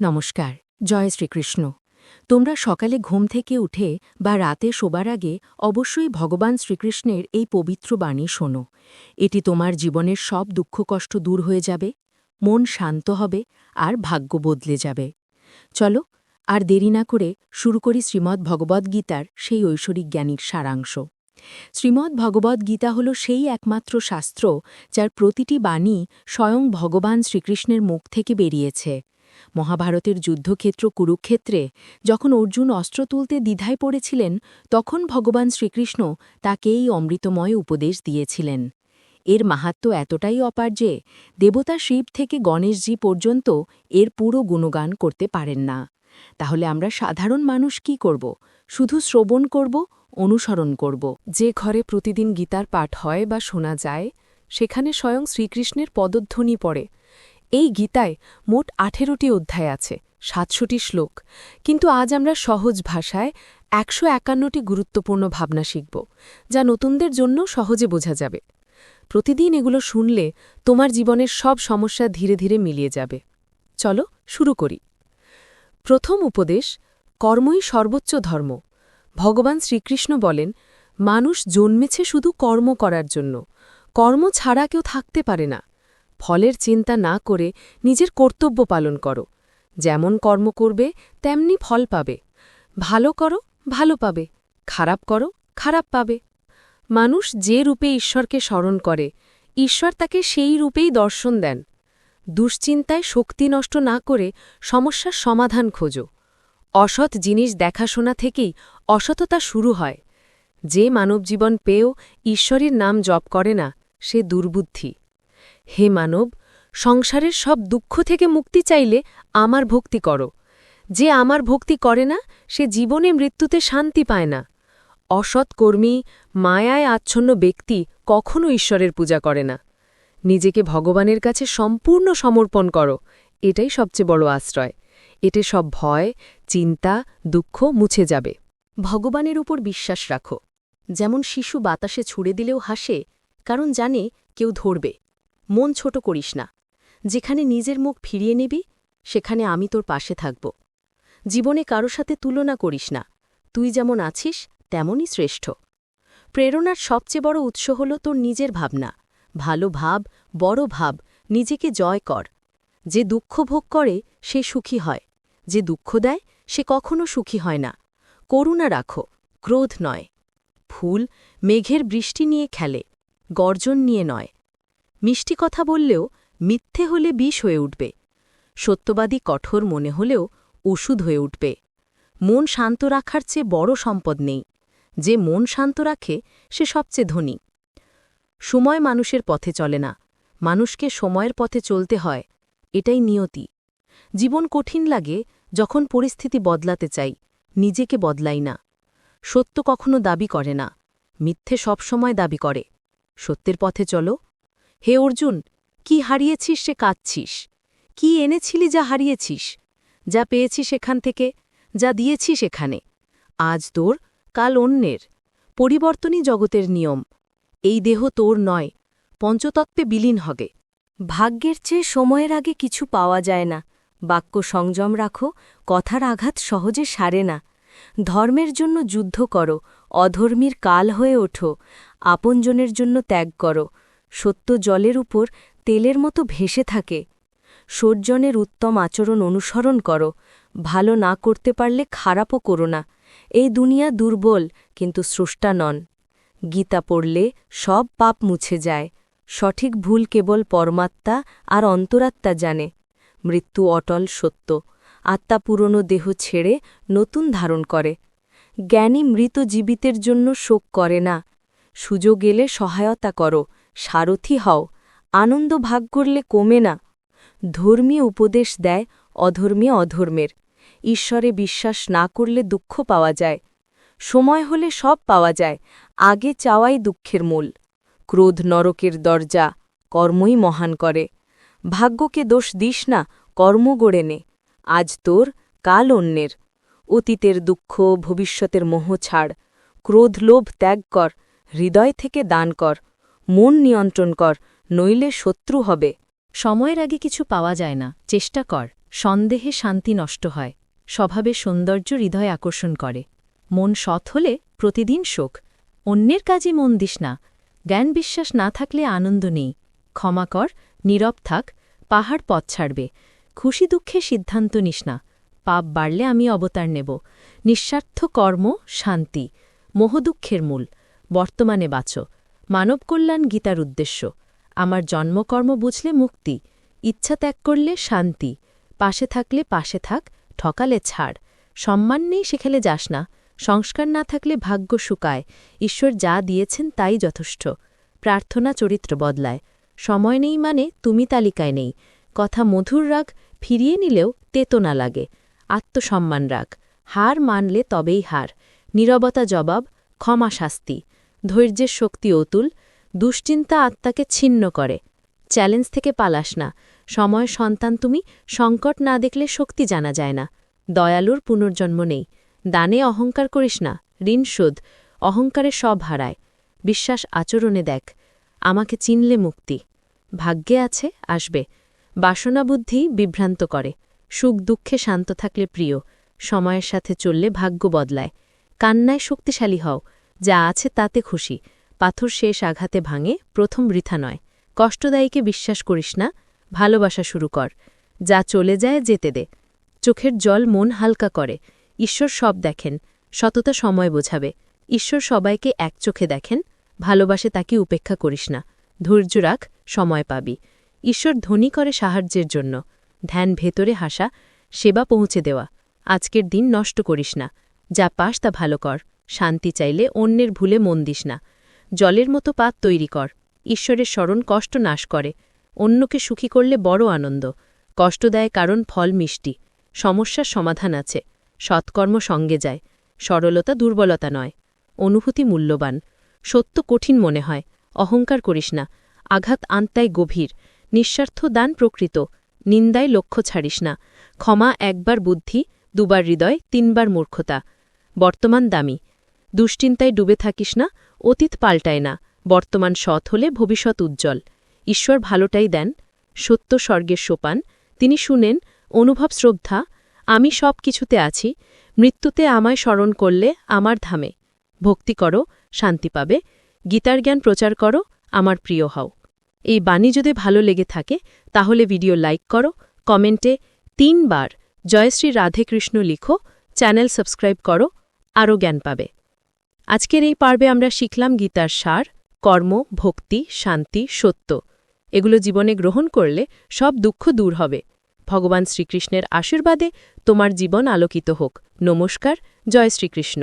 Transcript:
নমস্কার। জয় শ্রীকৃষ্ণ। তোমরা সকালে ঘুম থেকে উঠে বা রাতে শোবার আগে অবশ্যই ভগবান শ্রীকৃষ্ণের এই পবিত্র বাণী শোনো। এটি তোমার জীবনের সব দুঃখকষ্ট দূর হয়ে যাবে, মন শান্ত হবে আর ভাগ্য বদলে যাবে। চলো আর দেরি না করে শুরু করি শ্রীমদ্ ভগবদ্গীতার সেই ঐশ্বরিক জ্ঞানীর সারাংশ। শ্রীমদ্ ভগবদ্গীতা হল সেই একমাত্র শাস্ত্র যার প্রতিটি বাণী স্বয়ং ভগবান শ্রীকৃষ্ণের মুখ থেকে বেরিয়েছে। মহাভারতের যুদ্ধক্ষেত্র কুরুক্ষেত্রে যখন অর্জুন অস্ত্র তুলতে দ্বিধায় পড়েছিলেন, তখন ভগবান শ্রীকৃষ্ণ তাকে এই অমৃতময় উপদেশ দিয়েছিলেন। এর মাহাত্ম্য এতটাই অপার যে দেবতা শিব থেকে গণেশজি পর্যন্ত এর পুরো গুণগান করতে পারেন না। তাহলে আমরা সাধারণ মানুষ কি করব? শুধু শ্রবণ করব, অনুসরণ করব। যে ঘরে প্রতিদিন গীতার পাঠ হয় বা শোনা যায়, সেখানে স্বয়ং শ্রীকৃষ্ণের পদধ্বনি পড়ে। এই গীতায় মোট ১৮টি অধ্যায় আছে, ৭০০টি শ্লোক। কিন্তু আজ আমরা সহজ ভাষায় ১৫১টি গুরুত্বপূর্ণ ভাবনা শিখব, যা নতুনদের জন্য সহজে বোঝা যাবে। প্রতিদিন এগুলো শুনলে তোমার জীবনের সব সমস্যা ধীরে ধীরে মিলিয়ে যাবে। চলো শুরু করি। প্রথম উপদেশ, কর্মই সর্বোচ্চ ধর্ম। ভগবান শ্রীকৃষ্ণ বলেন, মানুষ জন্মেছে শুধু কর্ম করার জন্য। কর্ম ছাড়া কেউ থাকতে পারে না। ফলের চিন্তা না করে নিজের কর্তব্য পালন করো। যেমন কর্ম করবে তেমনি ফল পাবে। ভালো করো, ভালো পাবে। খারাপ করো, খারাপ পাবে। মানুষ যে রূপে ঈশ্বরকে স্মরণ করে, ঈশ্বর তাকে সেই রূপেই দর্শন দেন। দুশ্চিন্তায় শক্তি নষ্ট না করে সমস্যার সমাধান খোঁজো। অসৎ জিনিস দেখাশোনা থেকেই অসততা শুরু হয়। যে মানবজীবন পেয়েও ঈশ্বরের নাম জপ করে না, সে দুর্বুদ্ধি। হে মানব, সংসারের সব দুঃখ থেকে মুক্তি চাইলে আমার ভক্তি করো। যে আমার ভক্তি করে না, সে জীবনে মৃত্যুতে শান্তি পায় না। অসৎ কর্মী, মায়ায় আচ্ছন্ন ব্যক্তি কখনো ঈশ্বরের পূজা করে না। নিজেকে ভগবানের কাছে সম্পূর্ণ সমর্পণ করো, এটাই সবচেয়ে বড় আশ্রয়। এতে সব ভয়, চিন্তা, দুঃখ মুছে যাবে। ভগবানের উপর বিশ্বাস রাখো। যেমন শিশু বাতাসে ছুড়ে দিলেও হাসে, কারণ জানে কেউ ধরবে। মন ছোট করিস না। যেখানে নিজের মুখ ফিরিয়ে নিবি, সেখানে আমি তোর পাশে থাকব। জীবনে কারো সাথে তুলনা করিস না। তুই যেমন আছিস তেমনই শ্রেষ্ঠ। প্রেরণার সবচেয়ে বড় উৎস হল তোর নিজের ভাবনা। ভালো ভাব, বড় ভাব, নিজেকে জয় কর। যে দুঃখ ভোগ করে সে সুখী হয়। যে দুঃখ দেয় সে কখনো সুখী হয় না। করুণা রাখো, ক্রোধ নয়। ফুল মেঘের বৃষ্টি নিয়ে খেলে, গর্জন নিয়ে নয়। মিষ্টি কথা বললেও মিথ্যে হলে বিষ হয়ে উঠবে। সত্যবাদী কঠোর মনে হলেও ওষুধ হয়ে উঠবে। মন শান্ত রাখার চেয়ে বড় সম্পদ নেই। যে মন শান্ত রাখে সে সবচেয়ে ধনী। সময় মানুষের পথে চলে না, মানুষকে সময়ের পথে চলতে হয়। এটাই নিয়তি। জীবন কঠিন লাগে যখন পরিস্থিতি বদলাতে চাই, নিজেকে বদলাই না। সত্য কখনো দাবি করে না, মিথ্যে সবসময় দাবি করে। সত্যের পথে চলো। হে অর্জুন, কি হারিয়েছিস সে কাঁদছিস? কি এনেছিলি যা হারিয়েছিস? যা পেয়েছিস সেখান থেকে, যা দিয়েছিস সেখানে। আজ তোর, কাল অন্যের। পরিবর্তনই জগতের নিয়ম। এই দেহ তোর নয়, পঞ্চতত্ত্বে বিলীন হবে। ভাগ্যের চেয়ে সময়ের আগে কিছু পাওয়া যায় না। বাক্য সংযম রাখো, কথার আঘাত সহজে সারে না। ধর্মের জন্য যুদ্ধ করো, অধর্মীর কাল হয়ে ওঠো। আপনজনের জন্য ত্যাগ করো। সত্য জলের উপর তেলের মতো ভেসে থাকে। সজ্জনের উত্তম আচরণ অনুসরণ করো। ভালো না করতে পারলে খারাপও করো না। এই দুনিয়া দুর্বল, কিন্তু স্রষ্টা নন। গীতা পড়লে সব পাপ মুছে যায়। সঠিক ভুল কেবল পরমাত্মা আর অন্তরাত্মা জানে। মৃত্যু অটল সত্য। আত্মা পুরনো দেহ ছেড়ে নতুন ধারণ করে। জ্ঞানী মৃত জীবিতের জন্য শোক করে না। সুযোগ এলে সহায়তা করো, সারথি হও। আনন্দ ভাগ করলে কমে না। ধর্মীয় উপদেশ দেয় অধর্মীয় অধর্মের। ঈশ্বরে বিশ্বাস না করলে দুঃখ পাওয়া যায়। সময় হলে সব পাওয়া যায়, আগে চাওয়াই দুঃখের মূল। ক্রোধ নরকের দরজা, কর্মই মহান করে। ভাগ্যকে দোষ দিস না, কর্ম গড়ে নে। আজ তোর, কাল অন্যের। অতীতের দুঃখ, ভবিষ্যতের মোহ ছাড়। ক্রোধ লোভ ত্যাগ কর, হৃদয় থেকে দান কর। মন নিয়ন্ত্রণ কর, নইলে শত্রু হবে। সময়ের আগে কিছু পাওয়া যায় না, চেষ্টা কর। সন্দেহে শান্তি নষ্ট হয়, স্বভাবে সৌন্দর্য হৃদয় আকর্ষণ করে। মন সৎ হলে প্রতিদিন শোক। অন্যের কাজে মন দিস না। জ্ঞান বিশ্বাস না থাকলে আনন্দ নেই। ক্ষমা কর, নীরব থাক, পাহাড় পথ ছাড়বে। খুশি দুঃখে সিদ্ধান্ত নিস না। পাপ বাড়লে আমি অবতার নেব। নিঃস্বার্থ কর্ম, শান্তি, মোহদুঃখের মূল। বর্তমানে বাঁচো। মানব কল্যাণ গীতার উদ্দেশ্য। আমার জন্মকর্ম বুঝলে মুক্তি। ইচ্ছা ত্যাগ করলে শান্তি। পাশে থাকলে পাশে থাক, ঠকালে ছাড়। সম্মান নেই সেখানে যাস না। সংস্কার না থাকলে ভাগ্য শুকায়। ঈশ্বর যা দিয়েছেন তাই যথেষ্ট। প্রার্থনা চরিত্র বদলায়। সময় নেই মানে তুমি তালিকায় নেই। কথা মধুর রাখ, ফিরিয়ে নিলেও তেতো না লাগে। আত্মসম্মান রাখ, হার মানলে তবেই হার। নীরবতা জবাব, ক্ষমা শাস্তি। ধৈর্যের শক্তি অতুল, দুশ্চিন্তা আত্মাকে ছিন্ন করে। চ্যালেঞ্জ থেকে পালাস না। সময় সন্তান তুমি, সংকট না দেখলে শক্তি জানা যায় না। দয়ালুর পুনর্জন্ম নেই। দানে অহংকার করিস না, ঋণ শোধ। অহংকারে সব হারায়। বিশ্বাস আচরণে দেখ। আমাকে চিনলে মুক্তি। ভাগ্যে আছে, আসবে। বাসনাবুদ্ধি বিভ্রান্ত করে। সুখ দুঃখে শান্ত থাকলে প্রিয়। সময়ের সাথে চললে ভাগ্য বদলায়। কান্নায় শক্তিশালী হও, যা আছে তাতে খুশি। পাথর শেষ আঘাতে ভাঙে, প্রথম বৃথা নয়। কষ্টদায়ীকে বিশ্বাস করিস না, ভালোবাসা শুরু কর। যা চলে যায় যেতে দে। চোখের জল মন হালকা করে। ঈশ্বর সব দেখেন, সততা সময় বোঝাবে। ঈশ্বর সবাইকে এক চোখে দেখেন, ভালোবাসে তাকে উপেক্ষা করিস না। ধৈর্য রাখ, সময় পাবি। ঈশ্বর ধনী করে সাহায্যের জন্য। ধ্যান ভেতরে হাসা, সেবা পৌঁছে দেওয়া। আজকের দিন নষ্ট করিস না। যা পাস তা ভালো কর। শান্তি চাইলে অন্যের ভুলে মন দিস না। জলের মতো পাত তৈরি কর। ঈশ্বরের স্মরণ কষ্ট নাশ করে। অন্যকে সুখী করলে বড় আনন্দ। কষ্ট দেয় কারণ ফল মিষ্টি। সমস্যার সমাধান আছে। সৎকর্ম সঙ্গে যায়। সরলতা দুর্বলতা নয়। অনুভূতি মূল্যবান। সত্য কঠিন মনে হয়, অহংকার করিস না। আঘাত আত্মায় গভীর। নিঃস্বার্থ দান প্রকৃত। নিন্দায় লক্ষ্য ছাড়িস না। ক্ষমা একবার বুদ্ধি, দুবার হৃদয়, তিনবার মূর্খতা। বর্তমান দামি। দুশ্চিন্তায় ডুবে থাকিস না, অতীত পাল্টায় না। বর্তমান সৎ হলে ভবিষ্যৎ উজ্জ্বল। ঈশ্বর ভালোটাই দেন। সত্য স্বর্গের সোপান, তিনি শুনেন, অনুভব শ্রদ্ধা। আমি সব কিছুতে আছি। মৃত্যুতে আমায় স্মরণ করলে আমার ধামে। ভক্তি করো, শান্তি পাবে। গীতার জ্ঞান প্রচার করো, আমার প্রিয় হও। এই বাণী যদি ভালো লেগে থাকে তাহলে ভিডিও লাইক করো, কমেন্টে 3 বার জয়শ্রী রাধে কৃষ্ণ লিখো, চ্যানেল সাবস্ক্রাইব করো, আরও জ্ঞান পাবে। আজকের এই পর্বে আমরা শিখলাম গীতার সার, কর্ম, ভক্তি, শান্তি, সত্য। এগুলো জীবনে গ্রহণ করলে সব দুঃখ দূর হবে। ভগবান শ্রীকৃষ্ণের আশীর্বাদে তোমার জীবন আলোকিত হোক। নমস্কার, জয় শ্রীকৃষ্ণ।